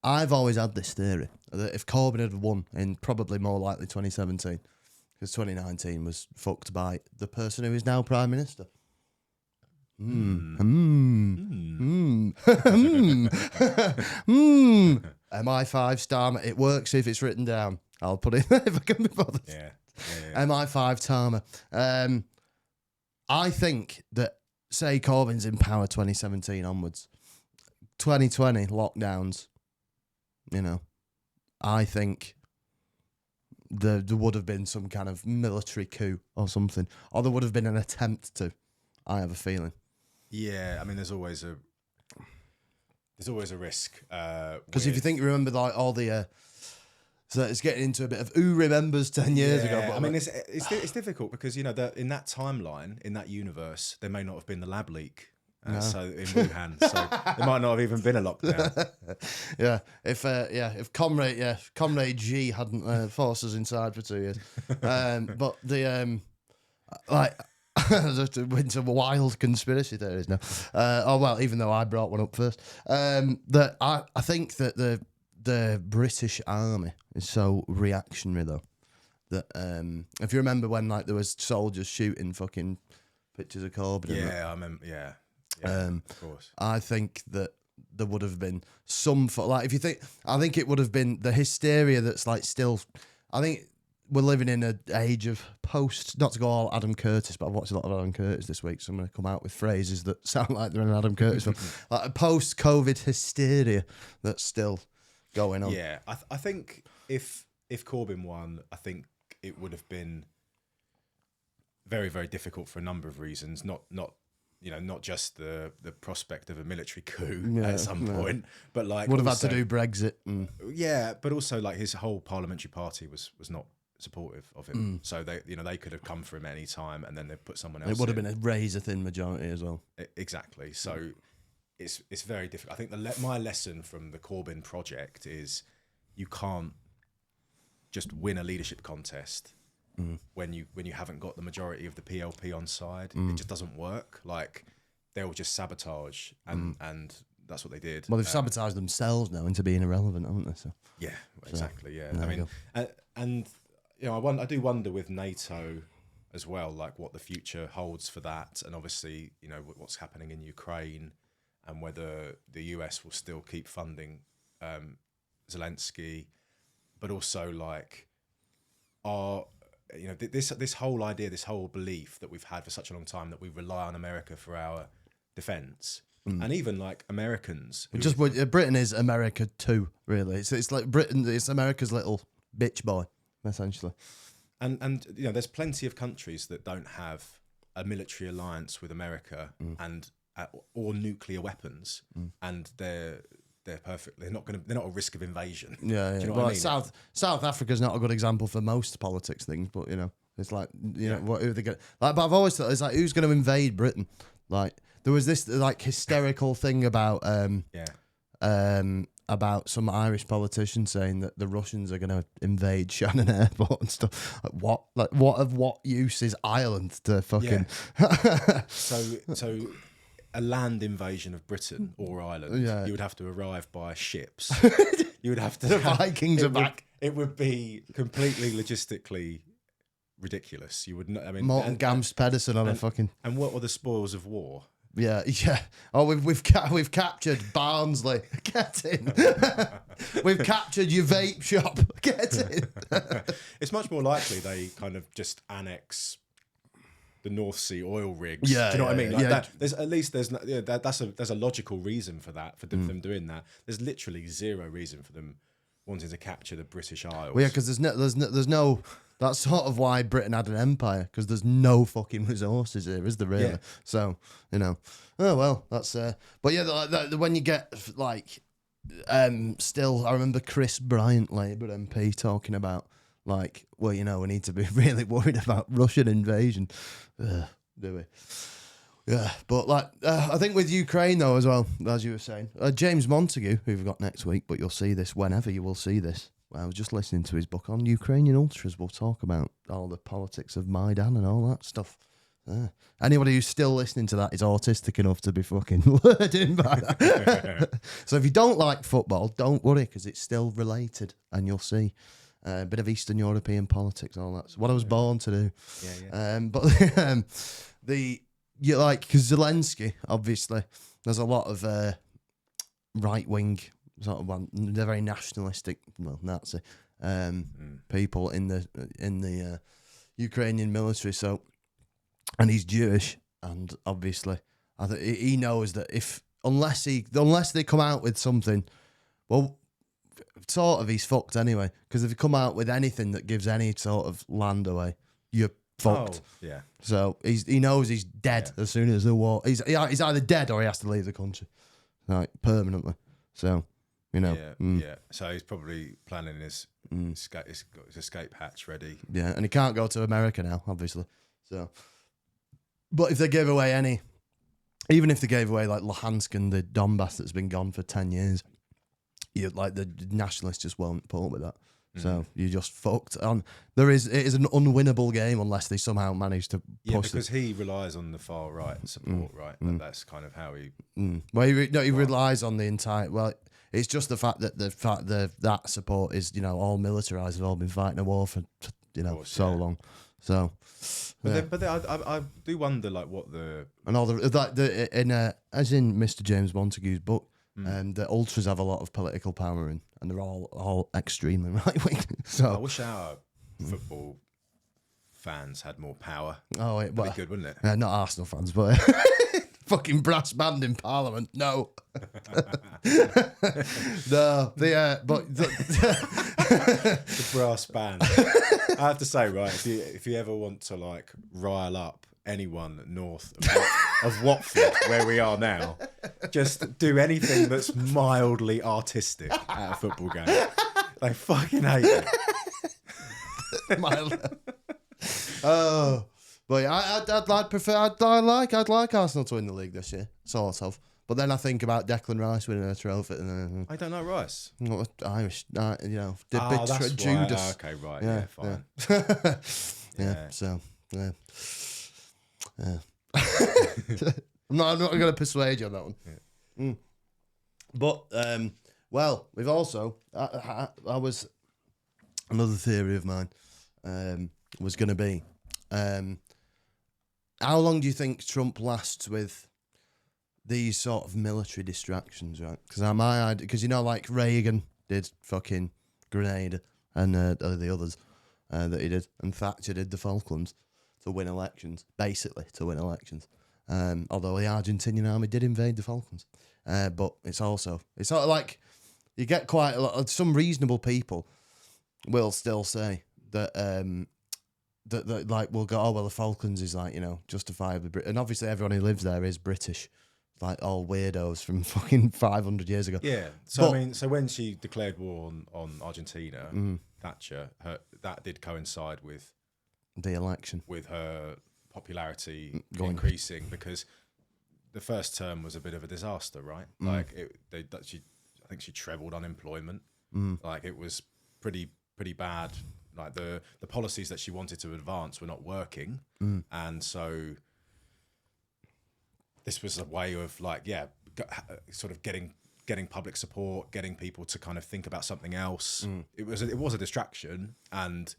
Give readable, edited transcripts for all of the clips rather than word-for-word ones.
I've always had this theory that if Corbyn had won in probably more likely 2017, because 2019 was fucked by the person who is now Prime Minister. MI5tarmer. It works if it's written down. I'll put it if I can be bothered. Yeah. MI5tarmer. I think that, say Corbyn's in power 2017 onwards, 2020 lockdowns, I think there would have been some kind of military coup or something, or there would have been an attempt to. I have a feeling. Yeah, I mean, there's always a risk. Because if you remember like all the, so it's getting into a bit of who remembers 10 years ago. But I mean, it's difficult because in that timeline, in that universe, there may not have been the lab leak. So in Wuhan, so there might not have even been a lockdown. If Comrade G hadn't forced us inside for 2 years, but the into wild conspiracy theories now. Even though I brought one up first, that I think that the British Army is so reactionary though that if you remember when like there was soldiers shooting fucking pictures of Corbyn. Yeah, I remember. Yeah. Of course. I think that there would have been some I think it would have been the hysteria that's like still. I think we're living in an age of post. Not to go all Adam Curtis, but I've watched a lot of Adam Curtis this week, so I'm going to come out with phrases that sound like they're in an Adam Curtis film. Like a post-COVID hysteria that's still going on. Yeah, I think if Corbyn won, I think it would have been very, very difficult for a number of reasons. Not just the prospect of a military coup at some point, but like would have had to do Brexit. But also like his whole parliamentary party was not supportive of him. So they could have come for him any time, and then they put someone else. It would have been a razor thin majority as well. Exactly. So it's very difficult. I think my lesson from the Corbyn project is you can't just win a leadership contest when you haven't got the majority of the PLP on side. It just doesn't work. Like they'll just sabotage, and that's what they did. Well, they've sabotaged themselves now into being irrelevant, haven't they? So yeah, exactly. Yeah, I mean, and I do wonder with NATO as well, like what the future holds for that, and obviously what's happening in Ukraine, and whether the US will still keep funding Zelensky, but also like this whole idea, this whole belief that we've had for such a long time that we rely on America for our defense. And even like Americans, Britain is America too. Really, it's like Britain. It's America's little bitch boy, essentially. And there's plenty of countries that don't have a military alliance with America and or nuclear weapons, and they're perfect. They're not a risk of invasion. Yeah. Do you know what I mean? South Africa's not a good example for most politics things, but it's like what who they get. Like, but I've always thought it's like who's going to invade Britain? Like there was this like hysterical thing about about some Irish politician saying that the Russians are going to invade Shannon Airport and stuff. What use is Ireland to fucking? Yeah. So a land invasion of Britain or Ireland, you would have to arrive by ships. You would have to. The Vikings are back. It would be completely logistically ridiculous. You would not. I mean, Morton Gamst Pedersen on a fucking. And what were the spoils of war? Yeah. Oh, we've captured Barnsley. Get in. We've captured your vape shop. Get in. It's much more likely they kind of just annex the North Sea oil rigs. Yeah, do you know what I mean? Like that, there's a logical reason for that, for them doing that. There's literally zero reason for them wanting to capture the British Isles. Well, yeah, because there's no. That's sort of why Britain had an empire, because there's no fucking resources here, is there really? Yeah. So oh well, that's. But yeah, when you get like, still, I remember Chris Bryant, Labour MP, talking about like, well, we need to be really worried about Russian invasion, do we? Yeah, but like, I think with Ukraine though as well, as you were saying, James Montague, who we've got next week, but you'll see this whenever you will see this. I was just listening to his book on Ukrainian ultras. We'll talk about all the politics of Maidan and all that stuff. Anybody who's still listening to that is autistic enough to be fucking lured in by that. So if you don't like football, don't worry, because it's still related, and you'll see a bit of Eastern European politics, all that. It's what I was born to do. But because Zelensky, obviously, there's a lot of right wing sort of one. They're very nationalistic, well, Nazi people in the Ukrainian military. So. And he's Jewish, and obviously, he knows that unless they come out with something, well, sort of he's fucked anyway. Because if they come out with anything that gives any sort of land away, you're fucked. Oh, yeah. So he knows he's dead as soon as the war. He's either dead or he has to leave the country, like permanently. So Yeah. So he's probably planning his escape hatch ready. Yeah, and he can't go to America now, obviously. So. But if they gave away even if they gave away like Luhansk and the Donbass that's been gone for 10 years, the nationalists just won't put up with that. So you're just fucked. And it is an unwinnable game unless they somehow manage to push it. Yeah, because he relies on the far right support, right? And that's kind of how he. Well, he relies on the entire. Well, it's just the fact that that support is all militarized. They've all been fighting a war for so long. So, but I do wonder what the and all as in Mr. James Montague's book, the ultras have a lot of political power and they're all extremely right wing. So I wish our football fans had more power. Oh, it'd be good, wouldn't it? Not Arsenal fans, but fucking brass band in Parliament. No, no, but the brass band. I have to say, right, if you ever want to rile up anyone north of Watford, where we are now, just do anything that's mildly artistic at a football game. They fucking hate it. Oh, but I'd like Arsenal to win the league this year, sort of. But then I think about Declan Rice winning a trophy. I don't know Rice. Irish, that's Judas. Right. Okay, right, yeah, fine. So, yeah. I'm not going to persuade you on that one. Yeah. But, well, we've also, I was, another theory of mine was going to be, how long do you think Trump lasts with these sort of military distractions, right? Because my idea, because Reagan did fucking Grenada and the others that he did, and Thatcher did the Falklands to win elections, basically to win elections. Although the Argentinian army did invade the Falklands, but it's sort of like you get quite a lot of some reasonable people will still say that that we'll go, oh well, the Falklands is justifiably and obviously everyone who lives there is British. Like all weirdos from fucking 500 years ago. Yeah. So when she declared war on Argentina, Thatcher, that did coincide with the election, with her popularity increasing, because the first term was a bit of a disaster, right? I think she trebled unemployment. Like it was pretty bad. Like the policies that she wanted to advance were not working, and so. This was a way of sort of getting public support, getting people to kind of think about something else. It was a distraction, and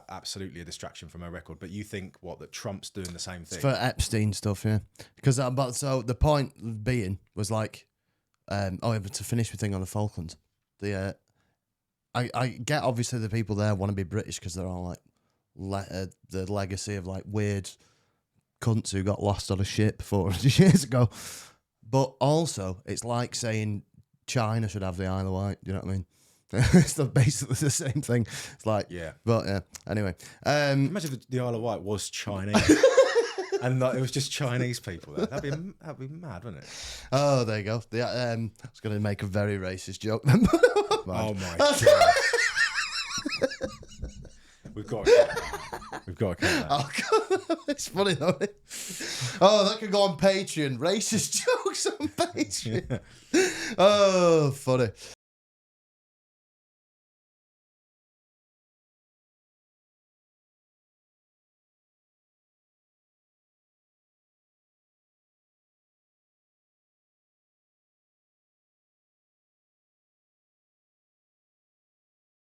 absolutely a distraction from her record. But you think that Trump's doing the same thing for Epstein stuff, yeah? Because so the point being was to finish the thing on the Falklands. I get obviously the people there want to be British because they're all the legacy of weird cunts who got lost on a ship 400 years ago. But also, it's like saying China should have the Isle of Wight. Do you know what I mean? It's basically the same thing. It's but yeah. Anyway, imagine if the Isle of Wight was Chinese, and it was just Chinese people there. That'd be mad, wouldn't it? Oh, there you go. I was going to make a very racist joke then. Oh my god. We've got to cut that. Oh, God. It's funny though. Oh, that could go on Patreon. Racist jokes on Patreon. Oh, funny.